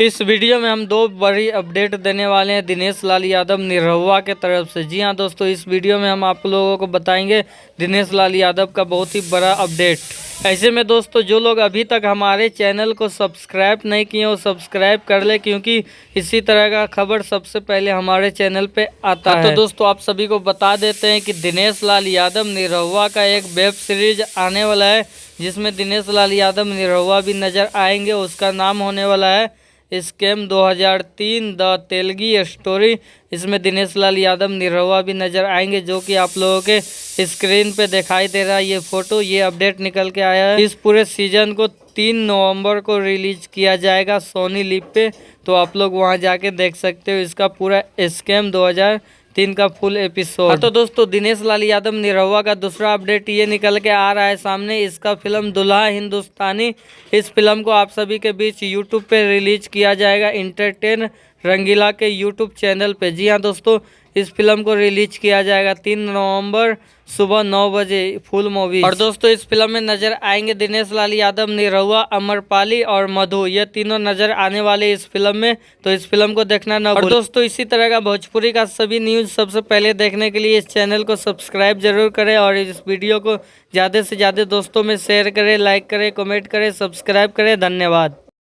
इस वीडियो में हम दो बड़ी अपडेट देने वाले हैं दिनेश लाल यादव निरहुआ के तरफ से। जी हाँ दोस्तों, इस वीडियो में हम आप लोगों को बताएंगे दिनेश लाल यादव का बहुत ही बड़ा अपडेट। ऐसे में दोस्तों, जो लोग अभी तक हमारे चैनल को सब्सक्राइब नहीं किए वो सब्सक्राइब कर ले, क्योंकि इसी तरह का खबर सबसे पहले हमारे चैनल पे आता है। तो दोस्तों, आप सभी को बता देते हैं कि दिनेश लाल यादव निरहुआ का एक वेब सीरीज आने वाला है, जिसमें दिनेश लाल यादव निरहुआ भी नज़र आएंगे। उसका नाम होने वाला है स्कैम 2003 द तेलगी स्टोरी। इसमें दिनेश लाल यादव निरहुआ भी नज़र आएंगे, जो कि आप लोगों के स्क्रीन पे दिखाई दे रहा है ये फोटो। ये अपडेट निकल के आया है। इस पूरे सीजन को 3 नवंबर को रिलीज किया जाएगा सोनी लिव पे, तो आप लोग वहां जाके देख सकते हो इसका पूरा स्कैम 2003 का फुल एपिसोड। तो दोस्तों, दिनेश लाल यादव निरहुआ का दूसरा अपडेट ये निकल के आ रहा है सामने। इसका फिल्म दुल्हा हिंदुस्तानी, इस फिल्म को आप सभी के बीच यूट्यूब पे रिलीज किया जाएगा एंटरटेन रंगीला के यूट्यूब चैनल पे। जी हाँ दोस्तों, इस फिल्म को रिलीज किया जाएगा 3 नवंबर सुबह 9 बजे फुल मूवी। और दोस्तों, इस फिल्म में नजर आएंगे दिनेश लाल यादव निरहुआ, अमरपाली और मधु, ये तीनों नजर आने वाले इस फिल्म में। तो इस फिल्म को देखना ना भूलें। और दोस्तों, इसी तरह का भोजपुरी का सभी न्यूज सबसे पहले देखने के लिए इस चैनल को सब्सक्राइब जरूर करें और इस वीडियो को ज़्यादा से ज़्यादा दोस्तों में शेयर करें, लाइक करें, कमेंट करें, सब्सक्राइब करें। धन्यवाद।